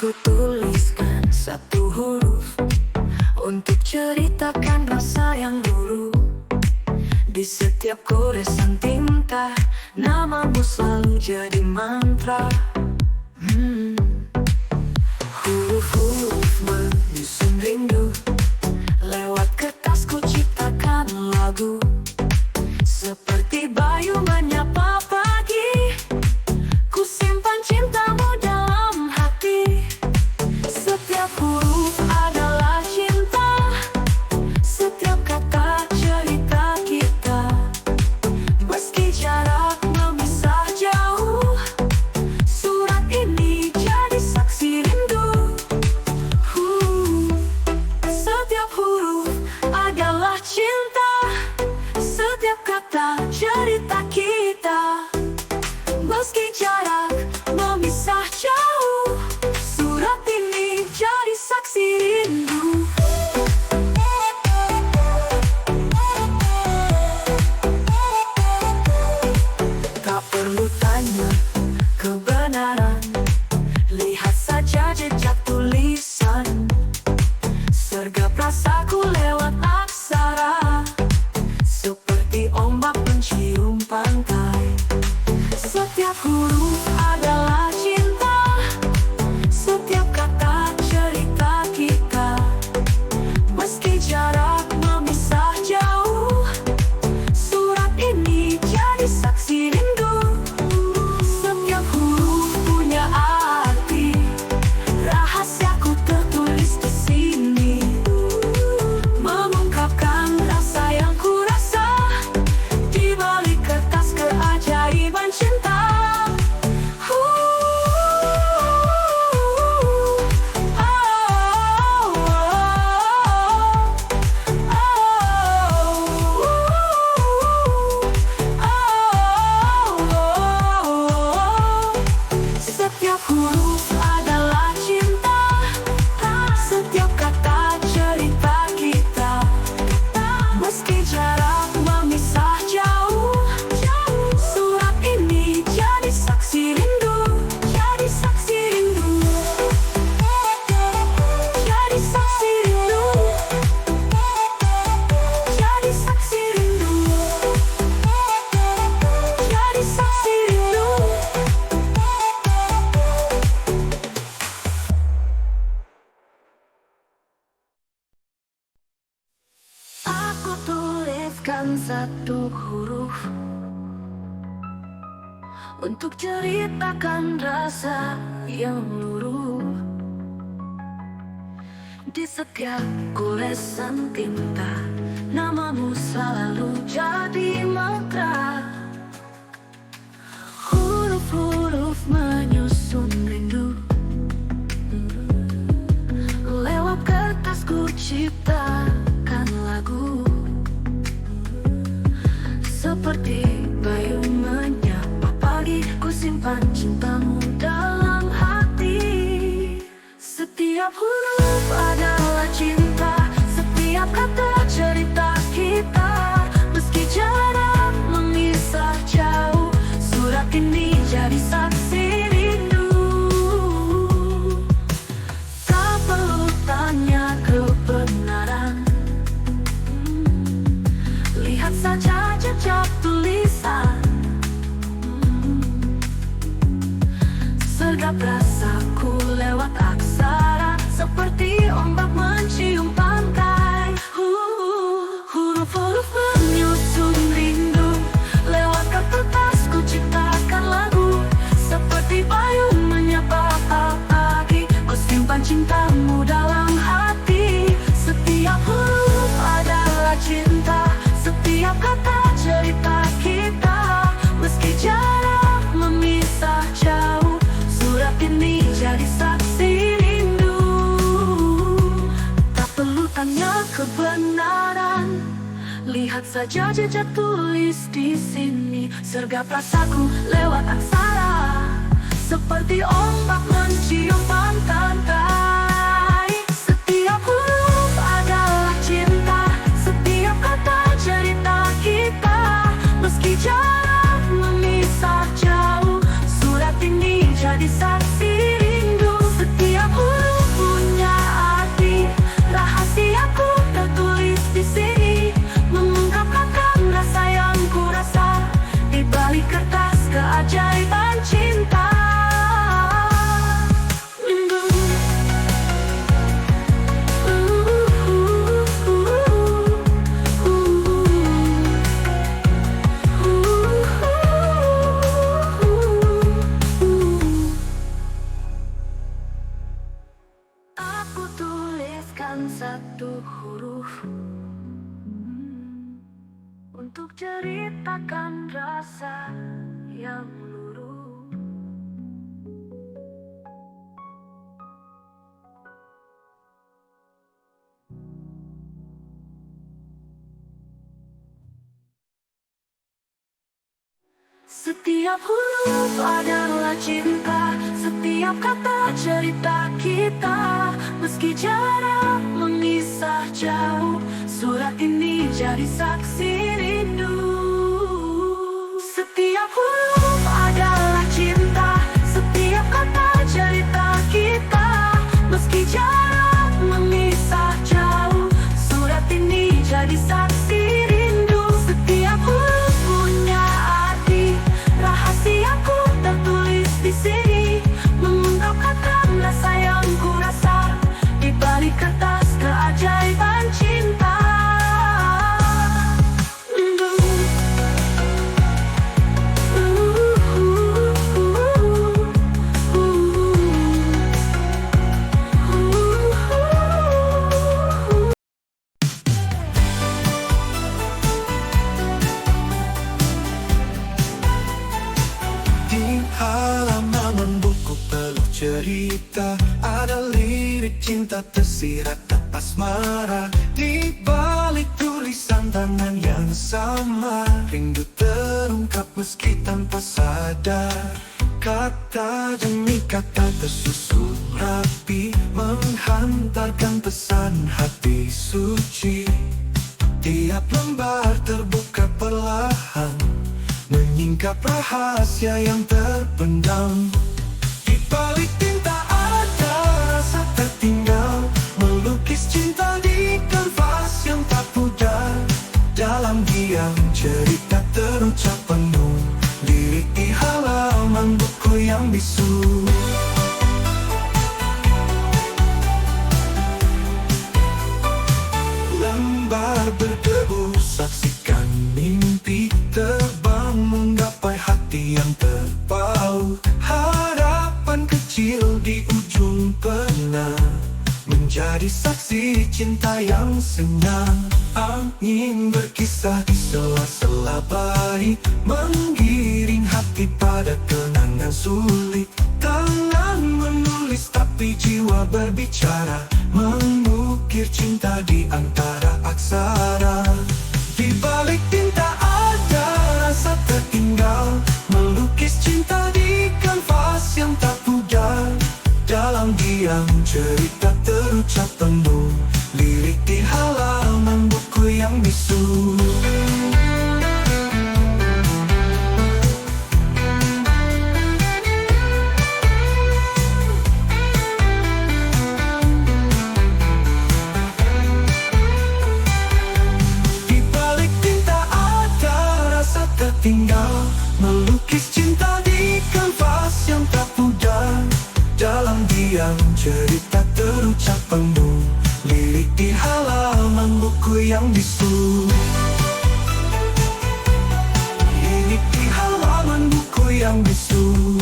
Aku tuliskan satu huruf untuk ceritakan rasa yang dulu. Di setiap goresan tinta, namamu selalu jadi mantra. Huruf-huruf menyusun rindu, lewat kertas ku ciptakan lagu. Seperti bayu menyapa pagi, ku simpan cintamu dalam hati. Setiap huruf adalah cinta, setiap kata cerita kita. Meski jarak memisah jauh, surat ini jadi saksi rindu. Setiap huruf adalah cinta, setiap kata cerita kita. Meski jarak memisah jauh, surat ini jadi saksi rindu. Tak perlu tanya kebenaran, lihat saja jejak tulisan. Sergap rasaku lewat aksara, seperti ombak mencium pantai. Setiap huruf adalah cinta, setiap kata cerita kita. Meski jarak memisah jauh, surat ini jadi saksi rindu. Setiap huruf punya arti, rahasiaku tertulis di sini. Mengungkapkan rasa yang ku rasa, di balik kertas keajaiban cinta. Setiap huruf adalah cinta, setiap kata cerita kita. Meski jarak memisah jauh, surat ini jadi saksi rindu. Jadi saksi rindu, jadi saksi rindu, jadi saksi rindu, jadi saksi rindu. Aku tuliskan satu huruf untuk ceritakan rasa yang luruh. Di setiap goresan tinta, namamu selalu jadi mantra. Huruf-huruf menyusun rindu, lewat kertas ku ciptakan lagu. Seperti bayu menyapa pagi, ku simpan cintamu dalam hati. Setiap huruf adalah cinta, setiap kata cerita kita. Meski jarak memisah jauh, surat ini jadi saksi rindu. Tak perlu tanya kebenaran, lihat saja jejak tulisan. Sergap rasaku lewat aksara, seperti ombak mencium pantai. Huruf-huruf menyusun rindu, lewat kertas ku ciptakan lagu. Seperti bayu menyapa pagi, ku simpan cintamu dalam hati. Setiap huruf adalah cinta, setiap kata cerita kita. Meski jarak memisah jauh, surat ini jadi saksi rindu. Tak perlu tanya kebenaran, lihat saja jejak tulis di sini. Sergap rasaku lewat aksara, seperti ombak mencium pantai. Setiap huruf adalah cinta, setiap kata cerita kita. Meski jarak memisah jauh, surat ini jadi saksi rindu. Setiap untuk ceritakan rasa yang luruh. Setiap huruf adalah cinta, setiap kata cerita kita. Meski jarak memisah jauh, surat ini jadi saksi rindu. Setiap huruf adalah cinta, setiap kata cerita kita. Meski jarak memisah jauh, surat ini jadi saksi rindu. Setiap huruf punya arti, rahasiaku tertulis di sini, mengungkapkan rasa yang ku rasa di balik kertas keajaiban cinta. Di halaman buku penuh cerita, ada lirik cinta tersirat tak asmara. Di balik tulisan tangan yang sama, rindu terungkap meski tanpa sadar. Kata demi kata tersusun rapi, menghantarkan pesan hati suci. Tiap lembar terbuka perlahan, menyingkap rahasia yang terpendam. Di balik tinta ada rasa tertinggal, melukis cinta di kanvas yang tak pudar. Dalam diam cerita terucap penuh, lirik di halaman buku yang bisu. Lembar berdebu, saksikan mimpi terbang menggapai hati yang terpaut. Harapan kecil di ujung pena, menjadi saksi cinta yang senyap. Angin berkisah di sela-sela baik, menggiring hati pada kenangan sulit. Tangan menulis tapi jiwa berbicara, mengukir cinta di antara aksara. Di balik tinta ada rasa tertinggal, melukis cinta di kanvas yang tak pudar. Dalam diam cerita terucap penuh, lirik di halaman buku yang bisu. Tinggal melukis cinta di kanvas yang tak pudar. Dalam diam cerita terucap penuh, lirik di halaman buku yang bisu. Lirik di halaman buku yang bisu.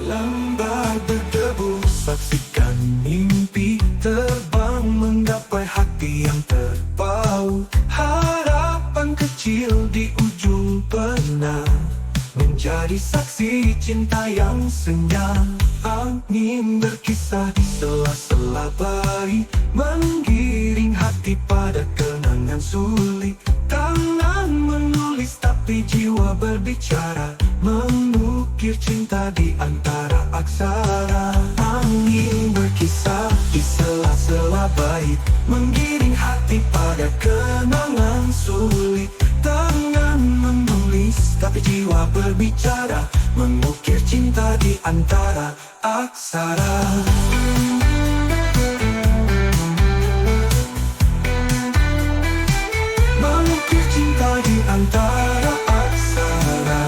Lembar berdebu, saksikan mimpi terbang menggapai hati yang terpaut. Harapan kecil di ujung pena, menjadi saksi cinta yang senyap. Angin berkisah di sela-sela baik, menggiring hati pada kenangan sulit. Tangan menulis tapi jiwa berbicara, mengukir cinta di antara aksara. Angin berkisah di sela-sela bait, menggiring hati pada kenangan sulit. Tangan menulis tapi jiwa berbicara, mengukir cinta di antara aksara. Mengukir cinta di antara aksara.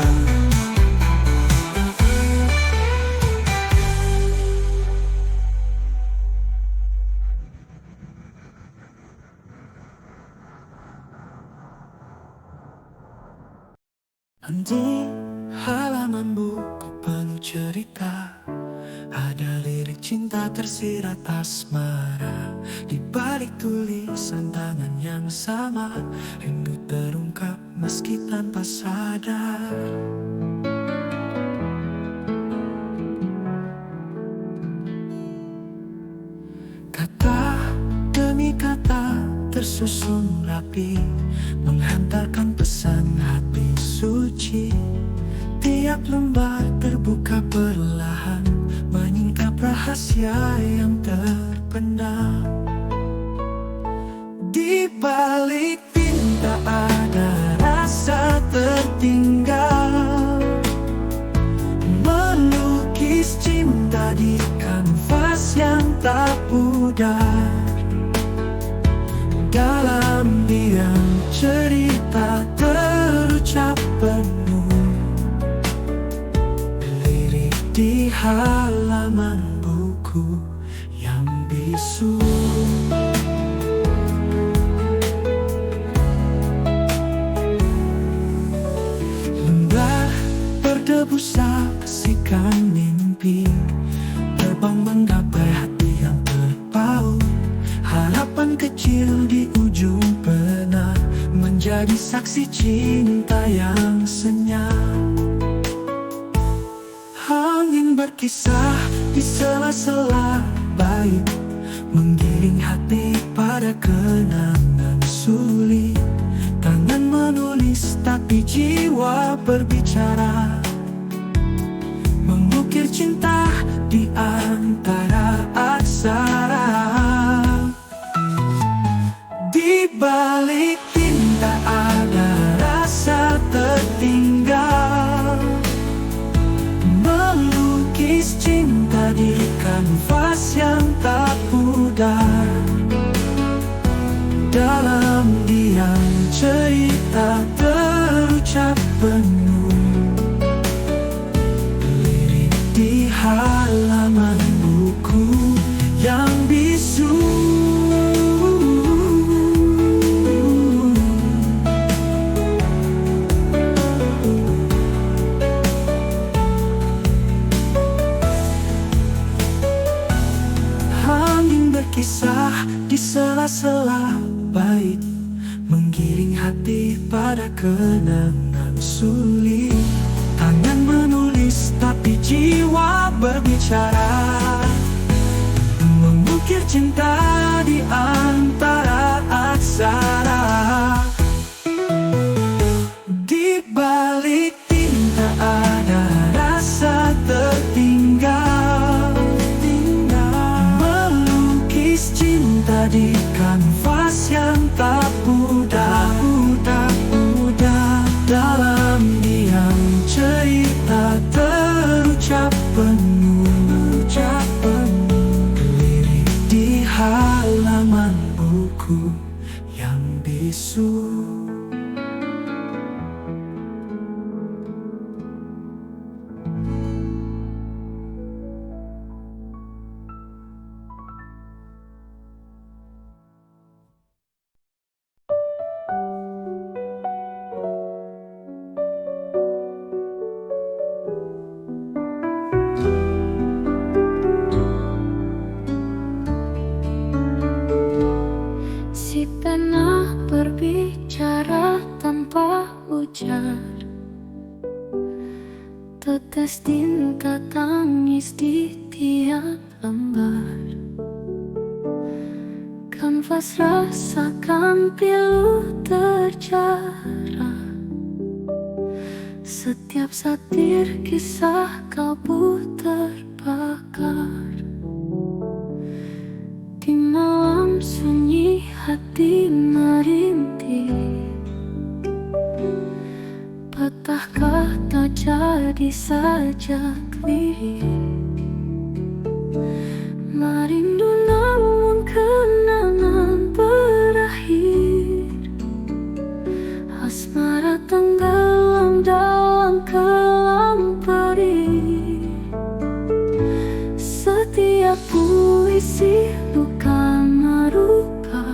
Di halaman buku penuh cerita, ada lirik cinta tersirat asmara. Di balik tulisan tangan yang sama, rindu terungkap meski tanpa sadar. Kata demi kata tersusun rapi, menghantarkan pesan hati suci. Tiap lembar terbuka perlahan, menyingkap rahasia yang terpendam. Di balik tinta ada rasa tertinggal, melukis cinta di kanvas yang tak pudar. Dalam diam cerita terucap penuh, lirik di halaman buku yang bisu. Lembar berdebu saksikan mimpi, terbang menggapai hati yang terpaut. Harapan kecil di ujung pena menjadi saksi cinta yang senyap. Angin berkisah di sela-sela bait, menggiring hati pada kenangan sulit. Tangan menulis tapi jiwa berbicara, mengukir cinta di antara aksara. Di balik tinta ada rasa tertinggal, melukis cinta di kanvas yang tak pudar. Dalam diam cerita terucap penuh, lirik di halaman buku yang bisu. Kisah di sela-sela bait, menggiring hati pada kenangan sulit. Tangan menulis tapi jiwa berbicara, mengukir cinta di antara aksara. Di balik tinta ada rasa tertinggal, cinta di kanvas yang tak pudar. Dalam diam cerita terucap penuh, lirik di halaman buku yang bisu. Si pena berbicara tanpa ujar, tetes tinta tangis di tiap lembar. Kanvas rasakan pilu terjarah, setiap satir kisah kalbu terbakar. Di malam sunyi hati merintih, patah kata jadi sajak lirik. Merindu namun kenangan berakhir, asmara tenggelam dalam kelam perih. Setiap puisi luka merupa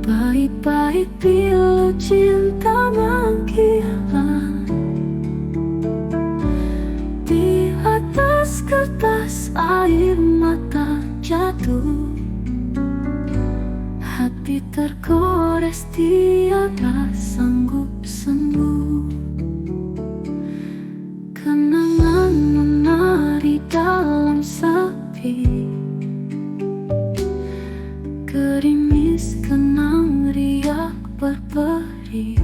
bait-bait pilu cinta mangkir. air mata jatuh. Hati tergores tiada sanggup sembuh. Kenangan menari dalam sepi. Gerimis kenang riak berberi.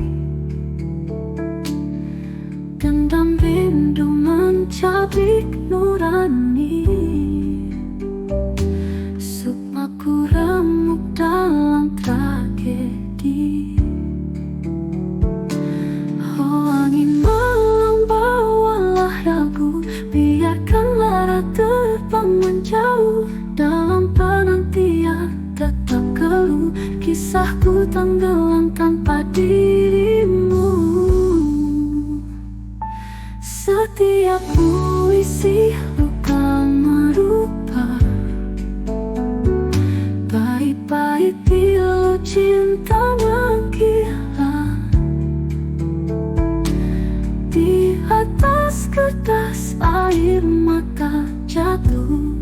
Dendam rindu mencabik nurani. Sukmaku remuk dalam tragedi. Oh angin malam bawalah ragu. Biarkan lara terbang menjauh. Dalam penantian tetap keluh. Kisahku tenggelam tanpa dirimu. Setiap puisi luka merupa. Pahit-pahit pilu cinta menggila. Di atas kertas air mata jatuh.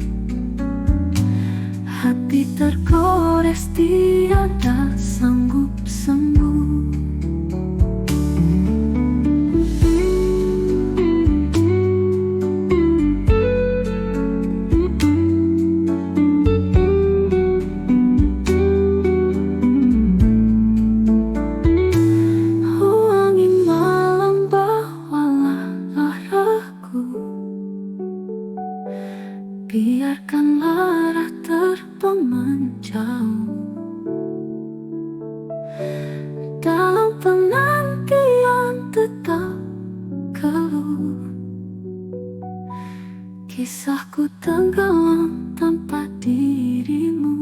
Hati tergores tiada sanggup sembuh. Biarkan lara terbang menjauh. Dalam penantian tetap keluh. Kisahku tenggelam tanpa dirimu.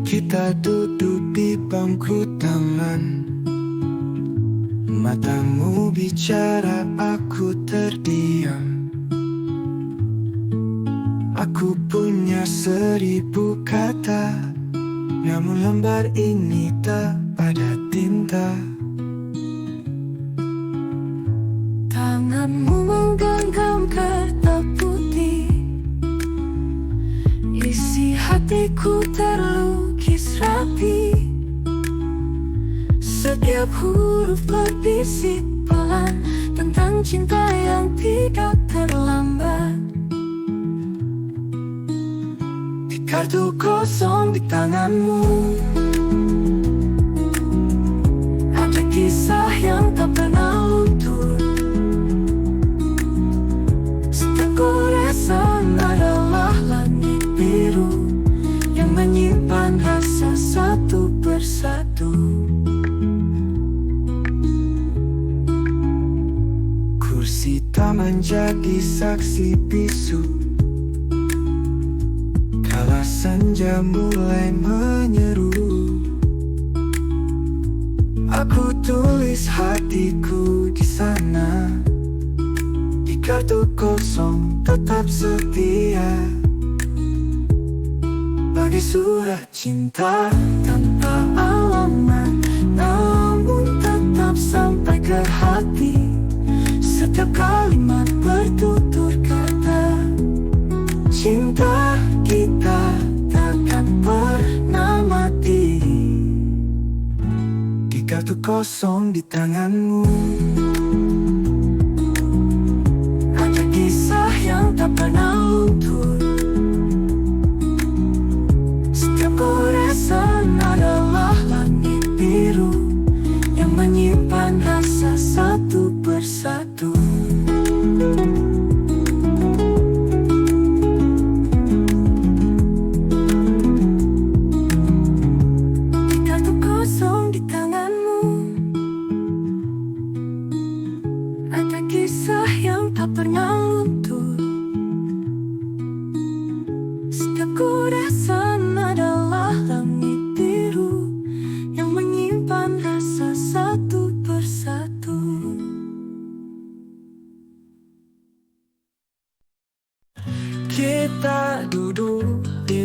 Kita duduk di bangku taman. Matamu bicara, aku terdiam. Aku punya 1000 kata, namun lembar ini tak pada tinta. Tanganmu menggenggam kertas putih. Isi hatiku terlukis rapi. Setiap huruf berbisik pelan tentang cinta yang tidak terlambat. Di kartu kosong di tanganmu ada kisah yang tak pernah luntur. Setiap goresan adalah langit biru yang menyimpan rasa satu persatu. Kursi taman jadi saksi bisu. Kala senja mulai menyeru, aku tulis hatiku di sana. Di kartu kosong tetap setia. Bagi surat cinta tanpa alamat, namun tetap sampai ke hati. Setiap kalimat bertutur kata cinta kita takkan pernah mati. Di kartu kosong di tanganmu Ada kisah yang tak pernah luntur. Setiap goresan adalah langit biru yang menyimpan rasa satu persatu. Di kartu kosong di tanganmu ada kisah yang tak pernah luntur. Setiap goresan adalah langit biru yang menyimpan rasa satu persatu. kita duduk di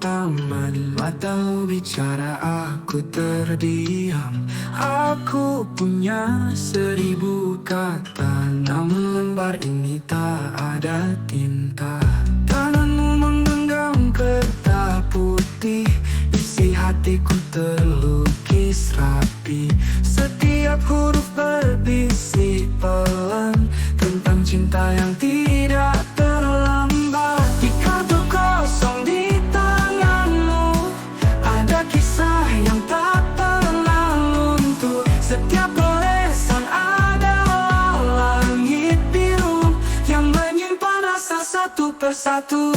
taman, matamu bicara aku terdiam. Aku punya 1000 kata, namun lembar ini tak ada tinta. Tanganmu menggenggam kertas putih, isi hatiku terlukis rapi. Setiap huruf berbisik pelan tentang cinta yang tidak terlambat. Di kartu kosong di tanganmu ada kisah yang tak pernah luntur. Setiap goresan adalah langit biru yang menyimpan rasa satu persatu.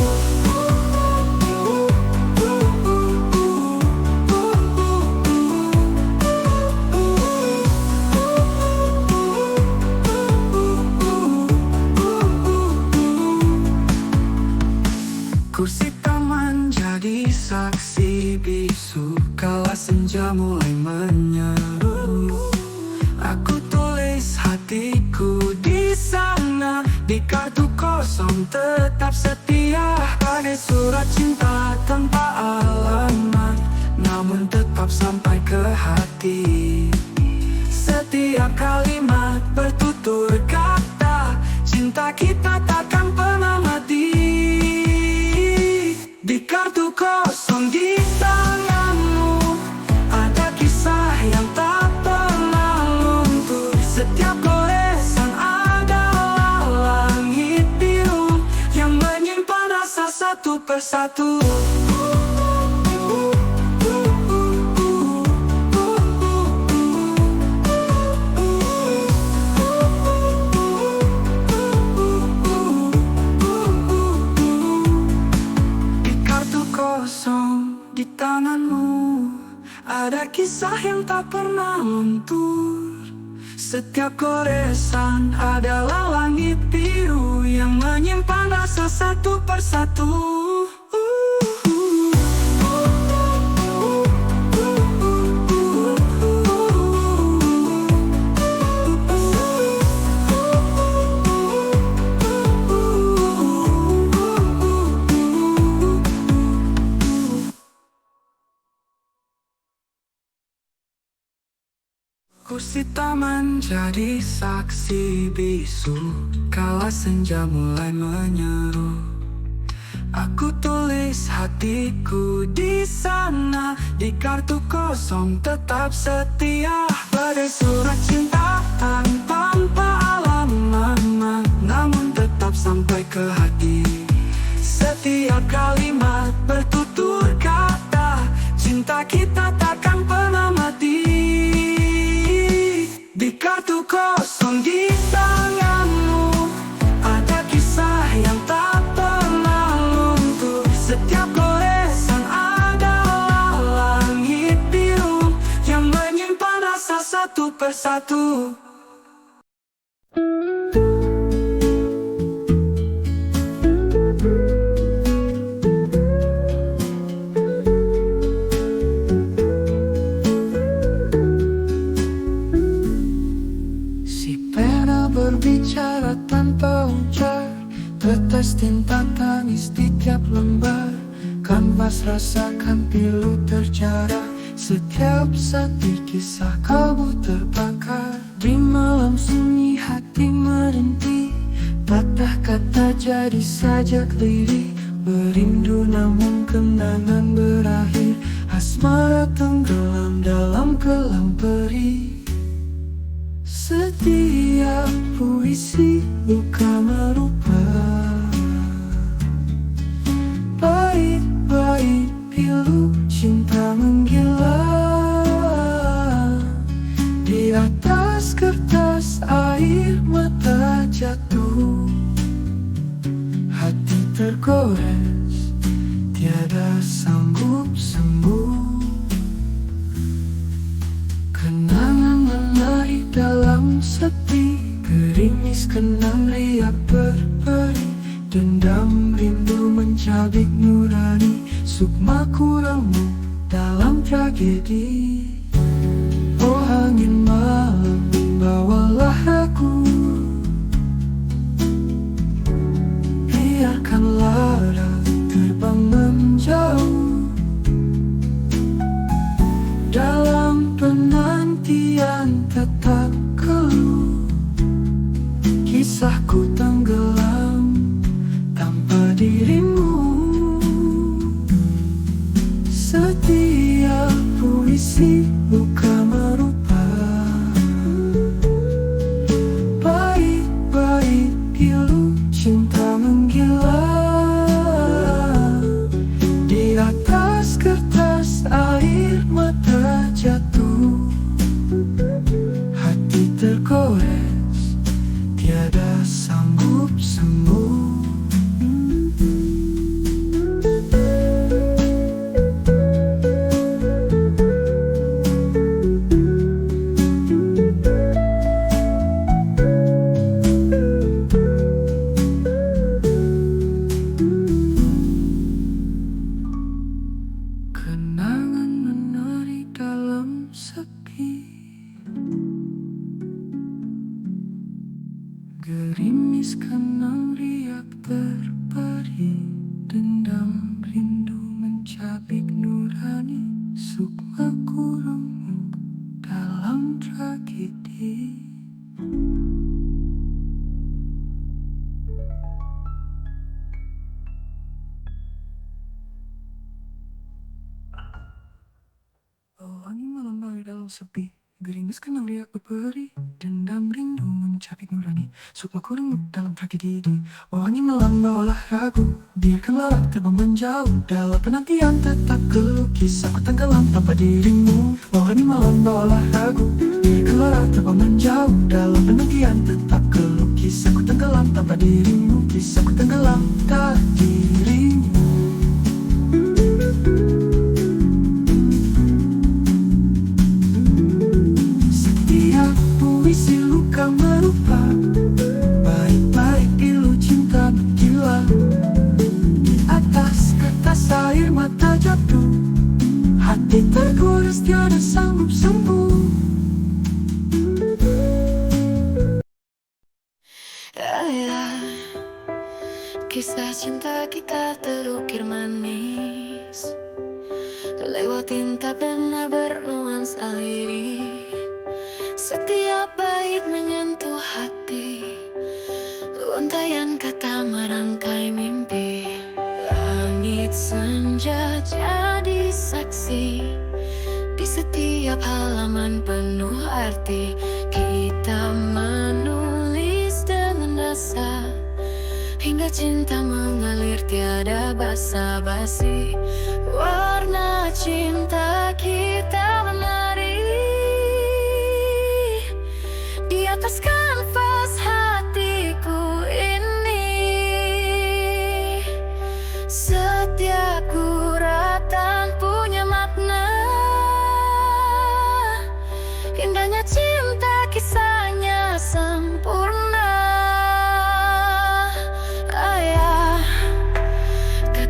Kursi taman jadi saksi bisu kala senja mulai menyeru. Aku tulis hatiku di sana, di kartu kosong tetap setia. Ada surat cinta tanpa alamat, namun tetap sampai ke hati. Setiap kalimat bertutur kata, cinta kita takkan pernah mati. Di kartu kosong di tanganmu ada kisah yang tak pernah luntur. Setiap goresan adalah langit biru yang menyimpan rasa satu persatu. Di tanganmu ada kisah yang tak pernah luntur. Setiap goresan adalah langit biru yang menyimpan rasa satu persatu. Kursi taman jadi saksi bisu kala senja mulai menyeru. Aku tulis hatiku di sana, di kartu kosong tetap setia. Pada surat cinta tanpa alamat, namun tetap sampai ke hati. Setiap kalimat bertutur kata, cinta kita takkan pernah mati. Di kartu kosong di tanganmu ada kisah yang tak pernah luntur. Setiap goresan adalah langit biru yang menyimpan rasa satu persatu. Berbicara tanpa ujar, tetes tinta tangis di tiap lembar. Kanvas rasakan pilu terjarah, setiap saat kisah kalbu terbakar. Di malam sunyi hati merintih, patah kata jadi sajak lirih. Merindu namun kenangan berakhir, asmara tenggelam dalam kelam perih. Setiap puisi luka merubah, bait-bait pilu cinta menggila. Di atas kertas air mata jatuh, hati tergores tiada sanggup sembuh. Kenangan menari dalam sepi, gerimis kenang riak berperi. Dendam rindu mencabik nurani, sukma kurangmu dalam tragedi. Oh angin malam, bawalah aku, biarkan lara terbang menjauh. sepi, gerimis kenang riak berperi, dendam rindu mencapik nurani, suka ku remuk dalam tragedi. Wangi melanda olah ragu, biarkan lelah terbang menjauh, dalam penantian tetap kelukis, aku tenggelam tanpa dirimu. Wangi melanda olah ragu, biarkan lelah terbang menjauh, dalam penantian tetap kelukis, aku tenggelam tanpa dirimu, kisahku tenggelam tak dirimu. Setiap puisi luka merupa baik-baik pilu cinta menggila. Di atas kertas air mata jatuh, hati terkuras tiada sanggup sembuh. Kisah cinta kita terukir manis lewat tinta pena bernuansa lirik. Setiap bait menyentuh hati, untaian kata merangkai mimpi. Langit senja jadi saksi, di setiap halaman penuh arti. Kita menulis dengan rasa, hingga cinta mengalir tiada basa-basi. Warna cinta kita menari di atas kanvas hatiku ini. Setiap guratan punya makna, indahnya cinta kisahnya sempurna.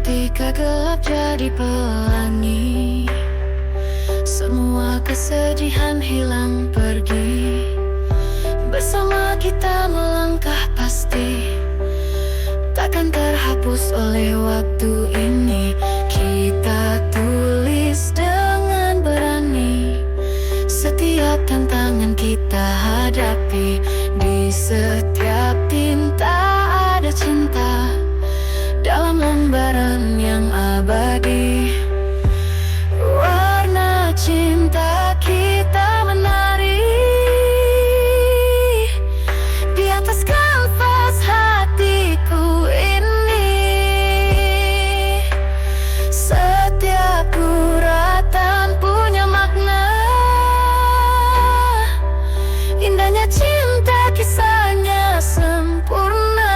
Ketika gelap jadi pelangi, semua kesedihan hilang pergi. Bersama kita melangkah pasti, takkan terhapus oleh waktu ini. Kita tulis dengan berani setiap tantangan kita hadapi. Di setiap tinta ada cinta, dalam lembaran yang abadi. Warna cinta kita menari di atas kanvas hatiku ini. Setiap guratan punya makna, indahnya cinta kisahnya sempurna.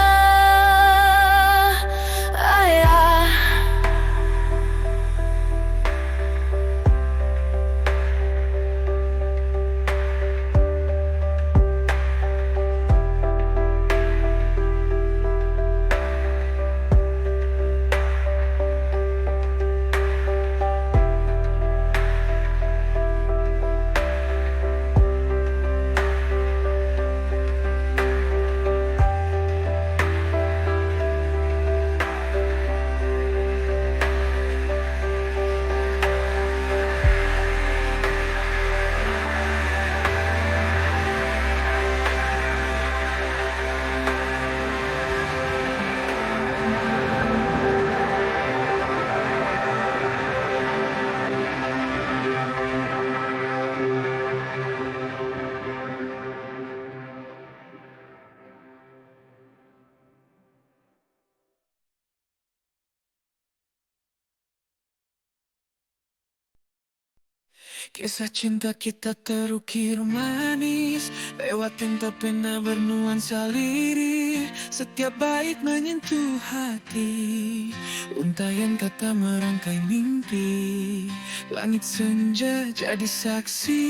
Kisah cinta kita terukir manis lewat tinta pena bernuansa lirik. Setiap bait menyentuh hati, untaian kata merangkai mimpi. Langit senja jadi saksi,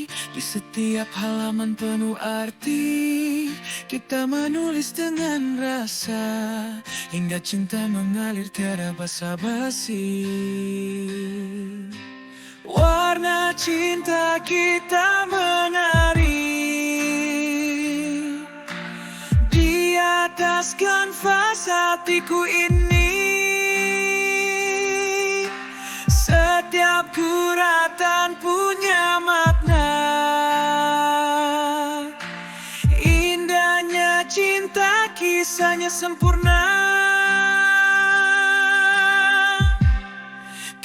di setiap halaman penuh arti. Kita menulis dengan rasa, hingga cinta mengalir tiada basa-basi. Warna cinta kita menari di atas kanvas hatiku ini. Setiap guratan punya makna, indahnya cinta kisahnya sempurna.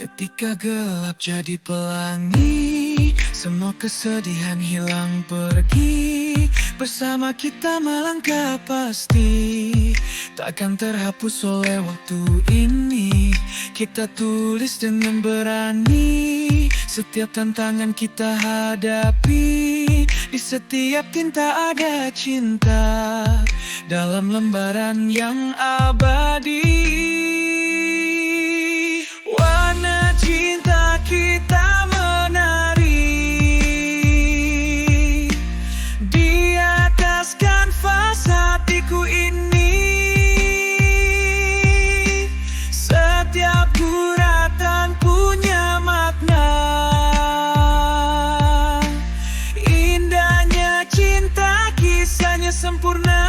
Ketika gelap jadi pelangi, Semua kesedihan hilang pergi, bersama kita melangkah pasti. Takkan terhapus oleh waktu ini, kita tulis dengan berani. Setiap tantangan kita hadapi, di setiap tinta ada cinta, dalam lembaran yang abadi. Warna cinta kita menari di atas kanvas hatiku ini. Setiap guratan punya makna, indahnya cinta kisahnya sempurna.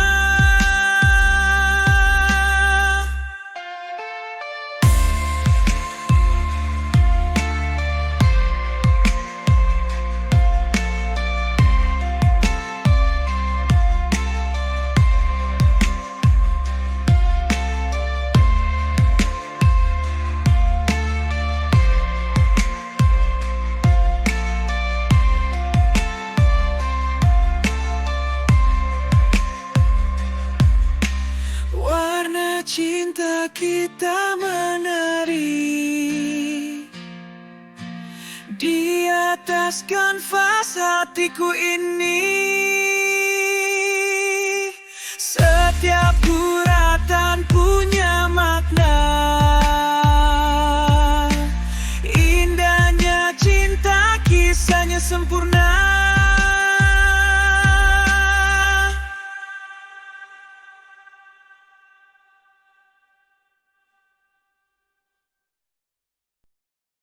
Warna cinta kita menari di atas kanvas hatiku ini.